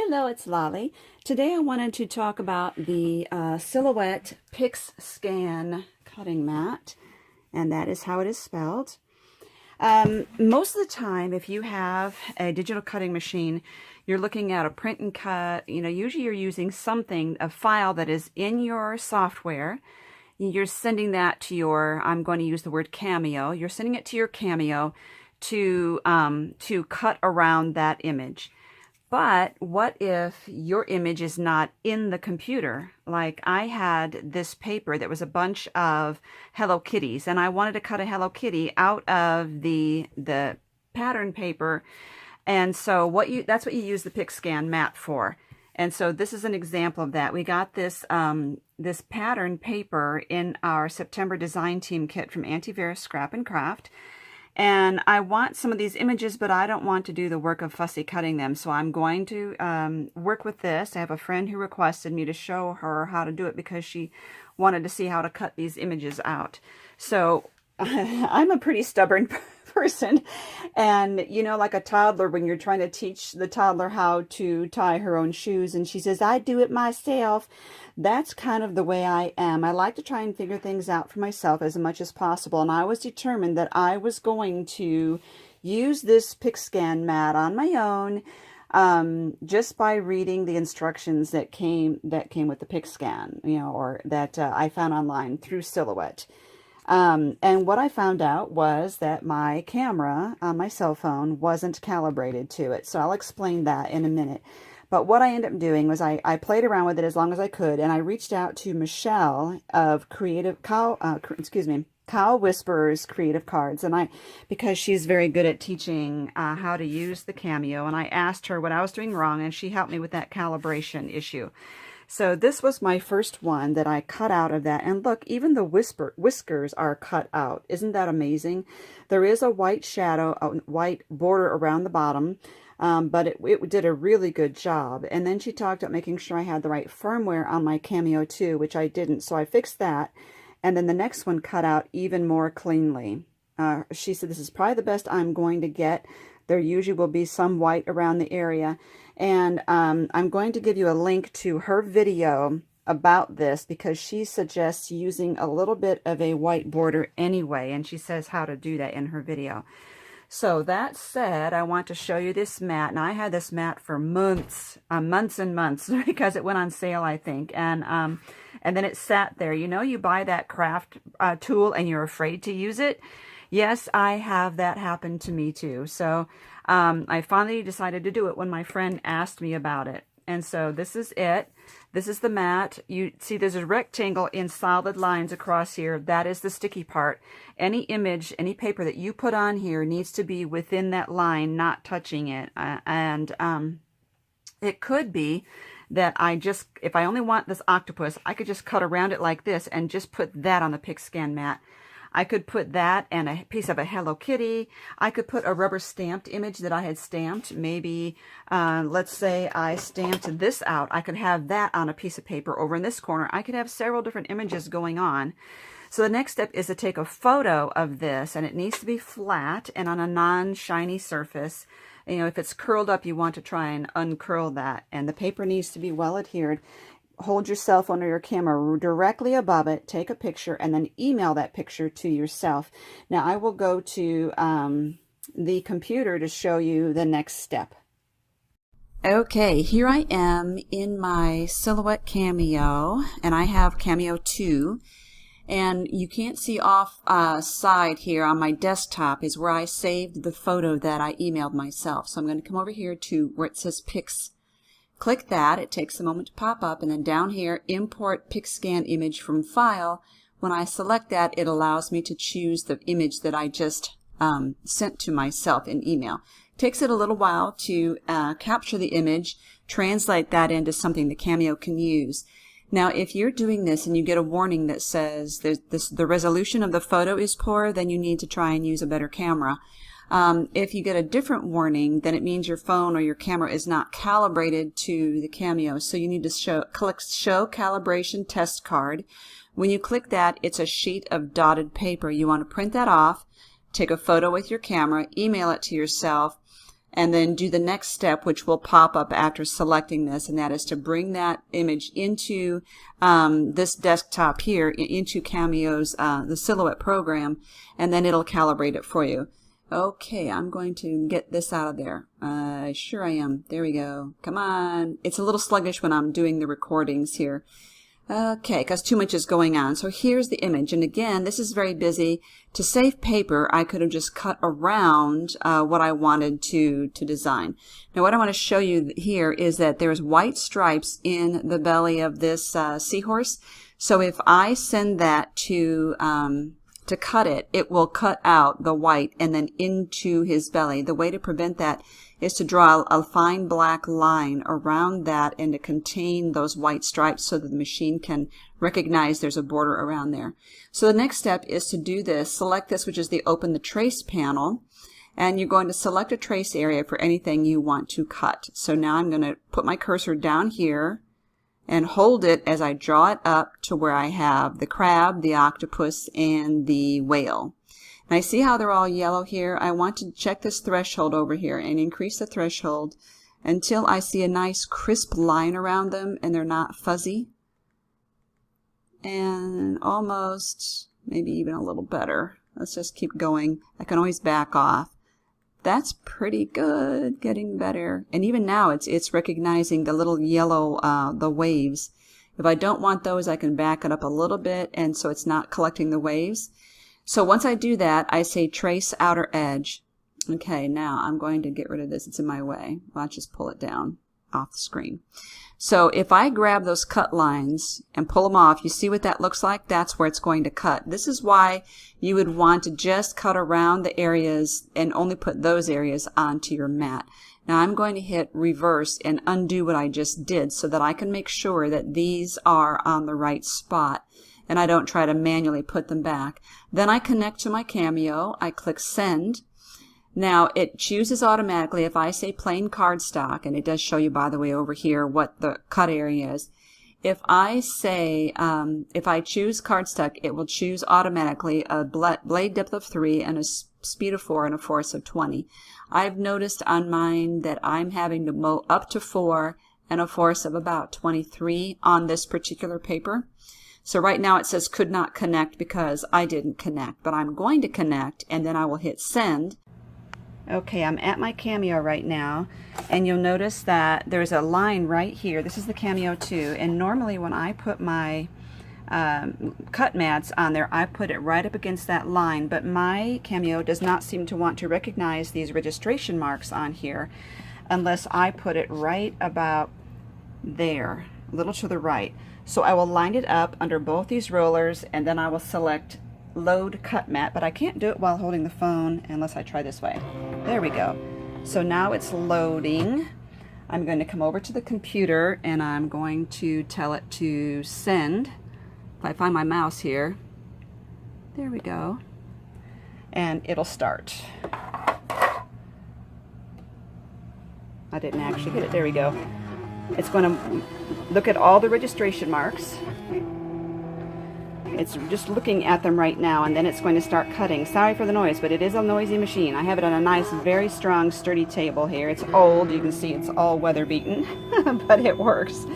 Hello, it's Lolly. Today I wanted to talk about the Silhouette PixScan cutting mat, and that is how it is spelled. Most of the time, if you have a digital cutting machine, you're looking at a print and cut. Usually you're using something, a file that is in your software. You're sending that to your, I'm going to use the word Cameo. You're sending it to your Cameo to cut around that image. But what if your image is not in the computer? Like I had this paper that was a bunch of Hello Kitties, and I wanted to cut a Hello Kitty out of the pattern paper. And so that's what you use the PixScan mat for. And so this is an example of that. We got this this pattern paper in our September design team kit from Antivirus Scrap and Craft. And I want some of these images, but I don't want to do the work of fussy cutting them. So I'm going to work with this. I have a friend who requested me to show her how to do it because she wanted to see how to cut these images out. So I'm a pretty stubborn person. And, like a toddler, when you're trying to teach the toddler how to tie her own shoes, and she says, I do it myself. That's kind of the way I am. I like to try and figure things out for myself as much as possible. And I was determined that I was going to use this PixScan mat on my own, just by reading the instructions that came with the PixScan, or that I found online through Silhouette. And what I found out was that my camera on my cell phone wasn't calibrated to it. So I'll explain that in a minute. But what I ended up doing was I played around with it as long as I could, and I reached out to Michelle of Cow Whisperers Creative Cards, and because she's very good at teaching how to use the Cameo, and I asked her what I was doing wrong, and she helped me with that calibration issue. So this was my first one that I cut out of that. And look, even the whiskers are cut out. Isn't that amazing? There is a white shadow, a white border around the bottom, but it did a really good job. And then she talked about making sure I had the right firmware on my Cameo too, which I didn't. So I fixed that. And then the next one cut out even more cleanly. She said, this is probably the best I'm going to get. There usually will be some white around the area. And I'm going to give you a link to her video about this because she suggests using a little bit of a white border anyway. And she says how to do that in her video. So that said, I want to show you this mat. And I had this mat for months and months because it went on sale, I think. And then it sat there. You buy that craft tool and you're afraid to use it. Yes, I have that happen to me too. So I finally decided to do it when my friend asked me about it. And so this is it. This is the mat. You see there's a rectangle in solid lines across here. That is the sticky part. Any image, any paper that you put on here needs to be within that line, not touching it. It could be that if I only want this octopus, I could just cut around it like this and just put that on the PixScan mat. I could put that and a piece of a Hello Kitty. I could put a rubber stamped image that I had stamped. Maybe, let's say I stamped this out. I could have that on a piece of paper over in this corner. I could have several different images going on. So the next step is to take a photo of this, and it needs to be flat and on a non-shiny surface. If it's curled up, you want to try and uncurl that. And the paper needs to be well adhered. Hold your cell phone or your camera directly above it, take a picture, and then email that picture to yourself. Now, I will go to the computer to show you the next step. Okay, here I am in my Silhouette Cameo, and I have Cameo 2. And you can't see off side here on my desktop is where I saved the photo that I emailed myself. So I'm going to come over here to where it says Pix. Click that. It takes a moment to pop up, and then down here, import PixScan image from file. When I select that, it allows me to choose the image that I just sent to myself in email. It takes it a little while to capture the image, translate that into something the Cameo can use. Now, if you're doing this and you get a warning that says the resolution of the photo is poor, then you need to try and use a better camera. If you get a different warning, then it means your phone or your camera is not calibrated to the Cameo. So you need to click Show Calibration Test Card. When you click that, it's a sheet of dotted paper. You want to print that off, take a photo with your camera, email it to yourself, and then do the next step, which will pop up after selecting this, and that is to bring that image into this desktop here, into Cameo's the Silhouette program, and then it'll calibrate it for you. Okay, I'm going to get this out of there. Sure I am. There we go. Come on. It's a little sluggish when I'm doing the recordings here. Okay, because too much is going on. So here's the image. And again, this is very busy. To save paper, I could have just cut around what I wanted to design. Now what I want to show you here is that there's white stripes in the belly of this seahorse. So if I send that to cut it, it will cut out the white and then into his belly. The way to prevent that is to draw a fine black line around that and to contain those white stripes so that the machine can recognize there's a border around there. So the next step is to do this. Select this, which is the Open the Trace panel, and you're going to select a trace area for anything you want to cut. So now I'm going to put my cursor down here and hold it as I draw it up to where I have the crab, the octopus, and the whale. And I see how they're all yellow here. I want to check this threshold over here and increase the threshold until I see a nice crisp line around them and they're not fuzzy. And almost, maybe even a little better. Let's just keep going. I can always back off. That's pretty good, getting better. And even now it's recognizing the little yellow, the waves. If I don't want those, I can back it up a little bit, and so it's not collecting the waves. So once I do that, I say trace outer edge. Okay, now I'm going to get rid of this. It's in my way. Well, I'll just pull it down off the screen. So if I grab those cut lines and pull them off, you see what that looks like? That's where it's going to cut. This is why you would want to just cut around the areas and only put those areas onto your mat. Now I'm going to hit reverse and undo what I just did so that I can make sure that these are on the right spot and I don't try to manually put them back. Then I connect to my Cameo. I click send. Now it chooses automatically if I say plain cardstock, and it does show you, by the way, over here what the cut area is. If I say, if I choose cardstock, it will choose automatically a blade depth of 3 and a speed of 4 and a force of 20. I've noticed on mine that I'm having to mow up to 4 and a force of about 23 on this particular paper. So right now it says could not connect because I didn't connect, but I'm going to connect, and then I will hit send. Okay, I'm at my Cameo right now, and you'll notice that there's a line right here. This is the Cameo 2, and normally when I put my cut mats on there, I put it right up against that line, but my Cameo does not seem to want to recognize these registration marks on here unless I put it right about there, a little to the right. So I will line it up under both these rollers, and then I will select load cut mat, but I can't do it while holding the phone unless I try this way. There we go. So now it's loading. I'm going to come over to the computer and I'm going to tell it to send. If I find my mouse here, there we go, and it'll start. I didn't actually hit it. There we go. It's going to look at all the registration marks. It's just looking at them right now, and then it's going to start cutting. Sorry for the noise, but it is a noisy machine. I have it on a nice, very strong, sturdy table here. It's old. You can see it's all weather beaten, but it works.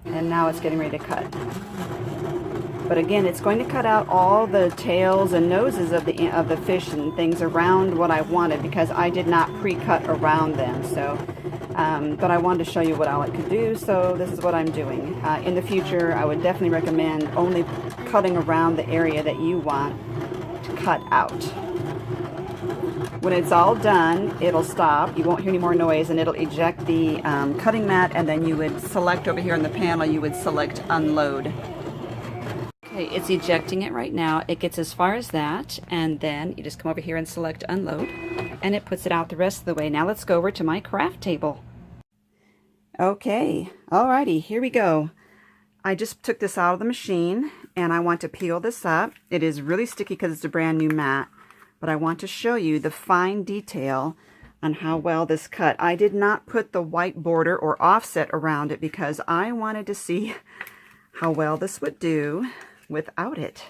And now it's getting ready to cut. But again, it's going to cut out all the tails and noses of the fish and things around what I wanted because I did not pre-cut around them. So, but I wanted to show you what all it could do, so this is what I'm doing. In the future, I would definitely recommend only cutting around the area that you want to cut out. When it's all done, it'll stop. You won't hear any more noise, and it'll eject the cutting mat, and then you would select over here in the panel, you would select unload. Okay, it's ejecting it right now. It gets as far as that, and then you just come over here and select unload, and it puts it out the rest of the way. Now let's go over to my craft table. Okay, alrighty, here we go. I just took this out of the machine, and I want to peel this up. It is really sticky because it's a brand new mat, but I want to show you the fine detail on how well this cut. I did not put the white border or offset around it because I wanted to see how well this would do without it.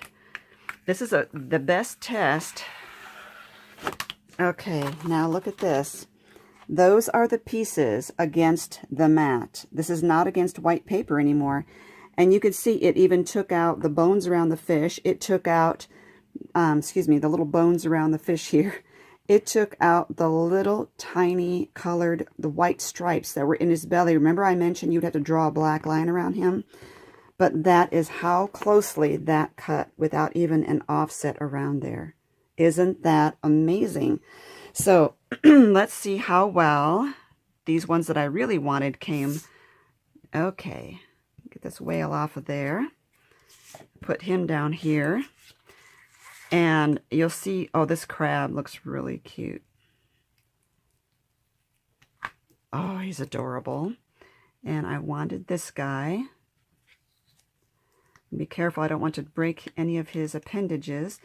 This is the best test Okay, now look at this. Those are the pieces against the mat. This is not against white paper anymore. And you can see it even took out the bones around the fish. It took out, excuse me, the little bones around the fish here. It took out the little tiny colored, the white stripes that were in his belly. Remember I mentioned you'd have to draw a black line around him? But that is how closely that cut without even an offset around there. Isn't that amazing? So let's see how well these ones that I really wanted came. Okay, get this whale off of there. Put him down here. And you'll see, oh, this crab looks really cute. Oh, he's adorable. And I wanted this guy. Be careful, I don't want to break any of his appendages.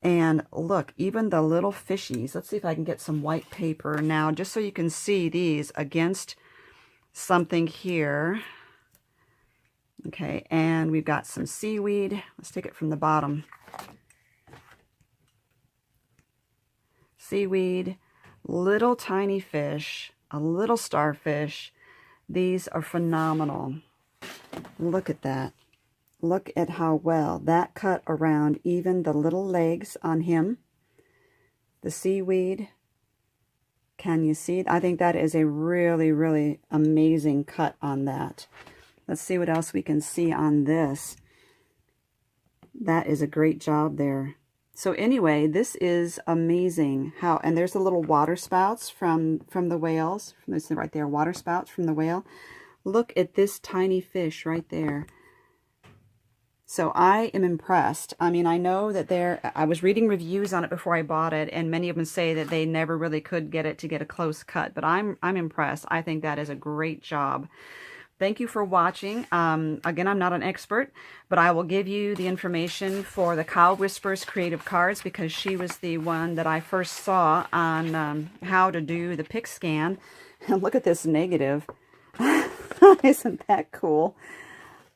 And look, even the little fishies. Let's see if I can get some white paper now, just so you can see these against something here. Okay, and we've got some seaweed. Let's take it from the bottom. Seaweed, little tiny fish, a little starfish. These are phenomenal. Look at that. Look at how well that cut around even the little legs on him. The seaweed. Can you see? I think that is a really, really amazing cut on that. Let's see what else we can see on this. That is a great job there. So anyway, this is amazing how, and there's the little water spouts from the whales. There's right there, water spouts from the whale. Look at this tiny fish right there. So I am impressed. I mean, I know that I was reading reviews on it before I bought it, and many of them say that they never really could get it to get a close cut, but I'm impressed. I think that is a great job. Thank you for watching. Again, I'm not an expert, but I will give you the information for the Cow Whisperers creative cards because she was the one that I first saw on how to do the PixScan. And look at this negative. Isn't that cool?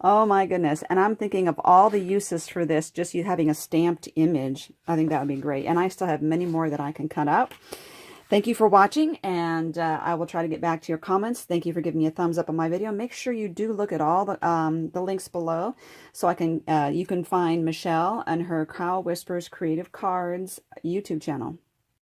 Oh my goodness. And I'm thinking of all the uses for this, just you having a stamped image. I think that would be great. And I still have many more that I can cut out. Thank you for watching, and I will try to get back to your comments. Thank you for giving me a thumbs up on my video. Make sure you do look at all the links below, so you can find Michelle and her Cow Whisperers Creative Cards YouTube channel.